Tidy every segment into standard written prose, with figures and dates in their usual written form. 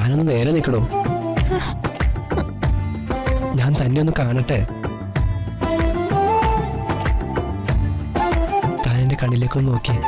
താനൊന്ന് നേരെ നിൽക്കണോ? ഞാൻ തന്നെ ഒന്ന് കാണട്ടെ. താൻ എന്റെ കണ്ണിലേക്കൊന്ന് നോക്കിയേ.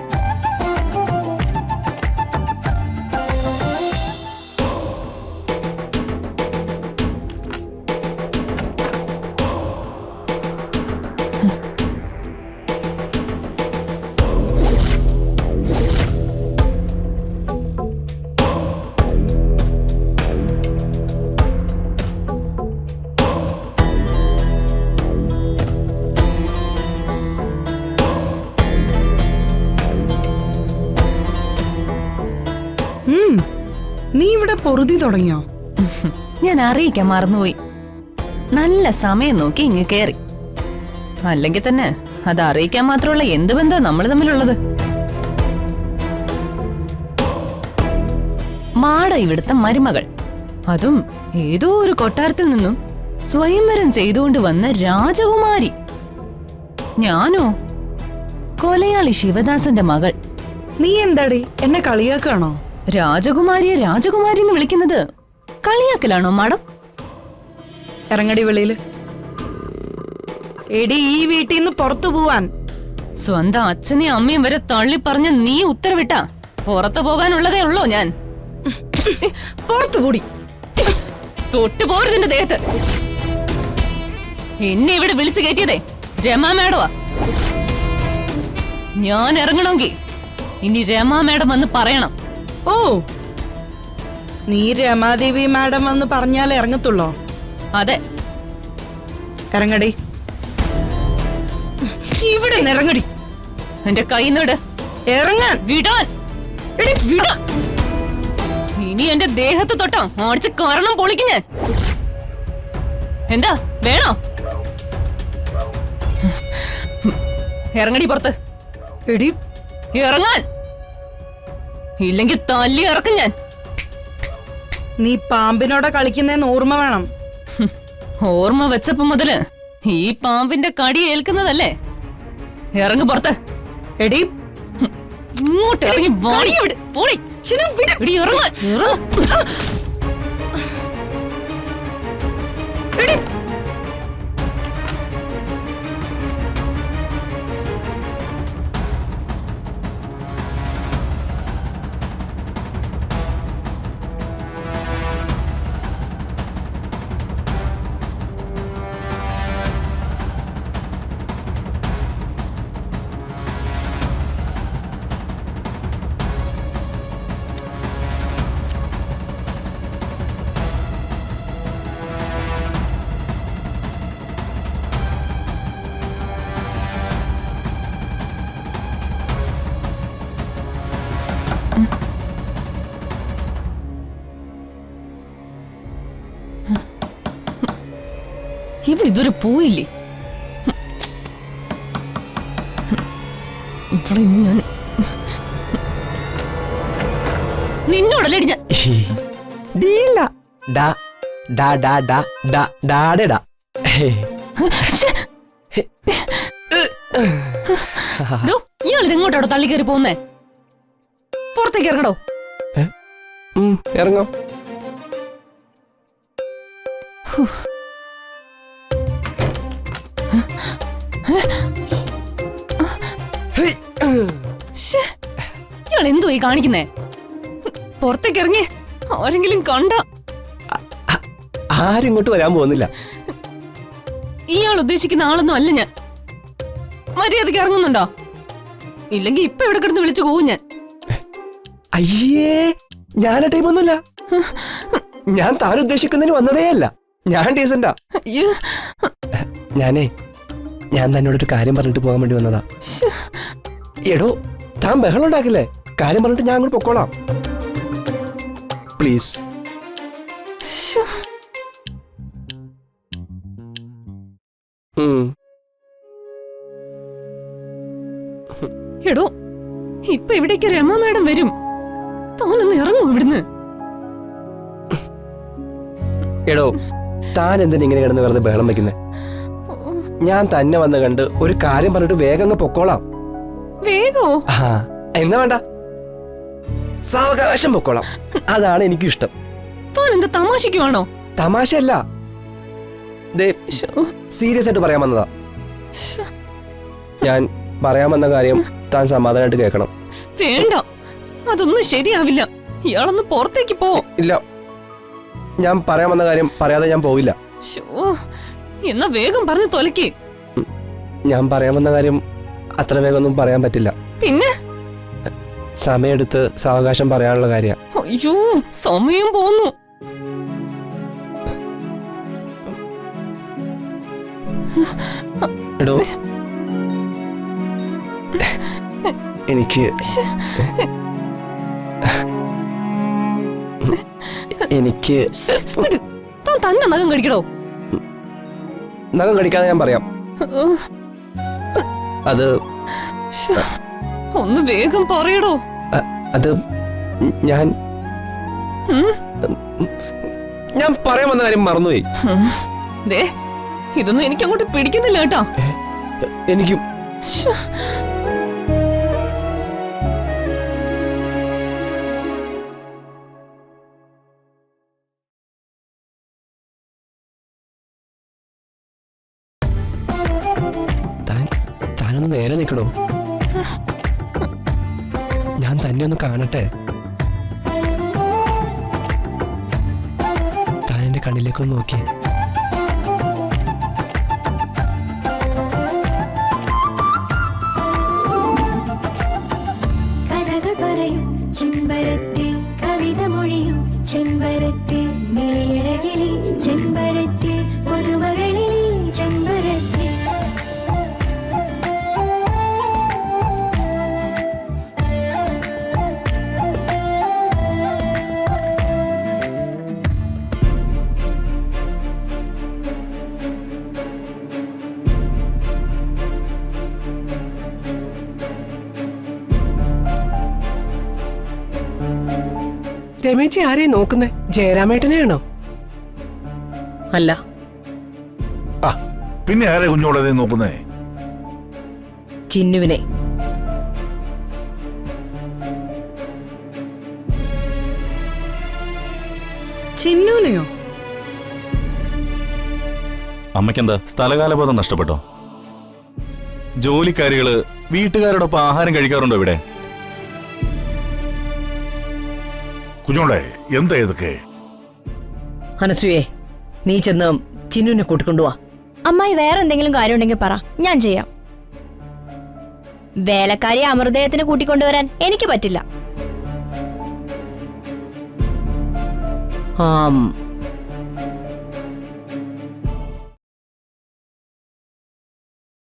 നീ ഇവിടെ പൊറുതി തുടങ്ങിയോ? ഞാൻ അറിയിക്കാൻ മറന്നുപോയി. നല്ല സമയം നോക്കി ഇങ്ങ് കേറി. അല്ലെങ്കിൽ തന്നെ അത് അറിയിക്കാൻ മാത്രമുള്ള എന്ത് ബന്ധം നമ്മൾ തമ്മിലുള്ളത്? മാട ഇവിടുത്തെ മരുമകൾ, അതും ഏതോ ഒരു കൊട്ടാരത്തിൽ നിന്നും സ്വയംവരം ചെയ്തുകൊണ്ട് വന്ന രാജകുമാരി. ഞാനോ കൊലയാളി ശിവദാസന്റെ മകൾ. നീ എന്താടി എന്നെ കളിയാക്കാണോ? രാജകുമാരിയെ രാജകുമാരി എന്ന് വിളിക്കുന്നത് കളിയാക്കലാണോ മാഡം? ഇറങ്ങടി വെളിയില്. എടി, ഈ വീട്ടിൽ നിന്ന് പുറത്തു പോവാൻ. സ്വന്തം അച്ഛനെയും അമ്മയും വരെ തള്ളി പറഞ്ഞ നീ ഉത്തരവിട്ട പുറത്തു പോകാനുള്ളതേ ഉള്ളോ ഞാൻ? പുറത്തു കൂടി തൊട്ടു പോരുതിന്റെ ദേഹത്ത്. എന്നെ ഇവിടെ വിളിച്ചു കയറ്റിയതേ രമാ മാഡമാ. ഞാൻ ഇറങ്ങണമെങ്കിൽ ഇനി രമാ മാഡം വന്ന് പറയണം. ഓ, നീ രമാദേവി മാഡം വന്ന് പറഞ്ഞാലേ ഇറങ്ങത്തുള്ളോ? അതെ. ഇറങ്ങടി, ഇവിടെ ഇറങ്ങടി. എന്റെ കൈന്ന് വിട്. ഇറങ്ങാൻ. വിടാൻ. വിടാൻ. ഇനി എന്റെ ദേഹത്ത് തൊട്ടോ ഓടിച്ച് കാരണം പൊളിക്കും ഞാൻ. എന്താ വേണോ? ഇറങ്ങടി പുറത്ത്. എടി, ഇറങ്ങാൻ. ഇല്ലെങ്കിൽ തല്ലി ഇറക്കും ഞാൻ. നീ പാമ്പിനോടെ കളിക്കുന്നേന്ന് ഓർമ്മ വേണം. ഓർമ്മ വെച്ചപ്പോ മുതല് ഈ പാമ്പിന്റെ കടി ഏൽക്കുന്നതല്ലേ. ഇറങ്ങി പുറത്ത്. എടി, ഇങ്ങോട്ട് ഇറങ്ങി വാടി. ഇറങ്ങാൻ. എടി, ഇവിടെ ഇതൊരു പൂയില്ലേ? ഇവിടെ ഇന്ന് ഞാൻ നിന്നോടല്ലേ ഞാൻ. ഇയാൾ ഇതെങ്ങോട്ടാണോ തള്ളി കയറി പോകുന്നേ? പുറത്തേക്ക് ഇറങ്ങടോ. ഇറങ്ങോ. ഇയാൾ എന്തോ ഈ കാണിക്കുന്നേ? പുറത്തേക്ക് ഇറങ്ങി. ആരെങ്കിലും കണ്ട? ആരും ഇങ്ങോട്ട് വരാൻ പോകുന്നില്ല. ഇയാൾ ഉദ്ദേശിക്കുന്ന ആളൊന്നും അല്ല ഞാൻ. മര്യാദക്ക് ഇറങ്ങുന്നുണ്ടോ? ഇല്ലെങ്കിൽ ഇപ്പൊ ഇവിടെ കിടന്ന് വിളിച്ചു പോവും ഞാൻ. അയ്യേ, ഞാൻ ആ ടൈമൊന്നുമില്ല. ഞാൻ താൻ ഉദ്ദേശിക്കുന്നതിന് വന്നതേ അല്ല. ഞാൻ ഡീസന്റാ. ഞാൻ തന്നോടൊരു കാര്യം പറഞ്ഞിട്ട് പോകാൻ വേണ്ടി വന്നതാ. എടോ, താൻ ബഹളം ഉണ്ടാക്കില്ലേ? കാര്യം പറഞ്ഞിട്ട് ഞാൻ അങ്ങോട്ട് പൊക്കോളാം. പ്ലീസ്. എടോ, ഇപ്പൊ ഇവിടേക്ക് രമ മാഡം വരും. താനൊന്ന് ഇറങ്ങൂ ഇവിടുന്ന്. എടോ, താൻ എന്തിനാ ഇങ്ങനെ കിടന്ന് വെറുതെ ബഹളം വെക്കുന്നേ? ഞാൻ തന്നെ വന്ന് കണ്ട് ഒരു കാര്യം പറഞ്ഞിട്ട് വേഗം അങ്ങ് പൊക്കോളാം. വേഗോ? എന്നാ വേണ്ട, സാവകാശം പൊക്കോളാം. അതാണ് എനിക്കും ഇഷ്ടം. താൻ എന്താ തമാശക്കുവാണോ? തമാശയല്ല, സീരിയസ് ആയിട്ട് പറയാൻ വന്നതാ. ഞാൻ പറയാൻ വന്ന കാര്യം താൻ സമാധാനമായിട്ട് കേൾക്കണം. വേണ്ട, അതൊന്നും ശരിയാവില്ല. ഇയാളൊന്ന് പുറത്തേക്ക് പോ. ഇല്ല, ഞാൻ പറയാൻ വന്ന കാര്യം പറയാതെ ഞാൻ പോവില്ല. എന്നാ വേഗം പറഞ്ഞു തൊലക്ക്. ഞാൻ പറയാൻ വന്ന കാര്യം അത്ര വേഗമൊന്നും പറയാൻ പറ്റില്ല. പിന്നെ സമയമെടുത്ത് സാവകാശം പറയാനുള്ള കാര്യ. അയ്യോ, സമയം പോന്നു. എടോ, എനിക്ക് താൻ തന്നെ നഖം കടിക്കടോ. നഖം കടിക്കാതെ ഞാൻ പറയാം. അത് ഒന്ന് വേഗം പറയടോ. അത് ഞാൻ പറയാൻ വന്ന കാര്യം മറന്നുപോയി. ദേ, ഇതൊന്നും എനിക്കങ്ങോട്ട് പിടിക്കുന്നില്ല കേട്ടാ. എനിക്കും. താനൊന്ന് നേരെ നിൽക്കണോ? ഞാൻ തന്നെ ഒന്ന് കാണട്ടെ. താൻ എന്റെ കണ്ണിലേക്കൊന്ന് നോക്കിയേ. കഥകൾ പറയും ചെമ്പരത്തി, കവിത മൊഴിയും ചെമ്പരത്തി, മിളിയഴകിലി ചെമ്പരത്തി, പുതുമകളിൽ ചെമ്പരത്തി. രമേശി ആരെയും നോക്കുന്നേ? ജയരാമേട്ടനെയാണോ? അല്ല, പിന്നെ ആരെ കുഞ്ഞോളെ നോക്കുന്നേ? ചിന്നുവിനെ. ചിന്നുനെയോ? അമ്മയ്ക്കെന്താ സ്ഥലകാലബോധം നഷ്ടപ്പെട്ടോ? ജോലിക്കാരികള് വീട്ടുകാരോടൊപ്പം ആഹാരം കഴിക്കാറുണ്ടോ ഇവിടെ? കുഞ്ഞോളെ, എന്താ ഇതൊക്കെ? അനസൂയെ, നീ ചെന്ന് ചിന്നുവിനെ കൂട്ടിക്കൊണ്ടുവാ. അമ്മായി വേറെ എന്തെങ്കിലും കാര്യം ഉണ്ടെങ്കിൽ പറ, ഞാൻ ചെയ്യാം. വേലക്കാരി അമൃതയത്തിന് കൂട്ടിക്കൊണ്ടുവരാൻ എനിക്ക് പറ്റില്ല.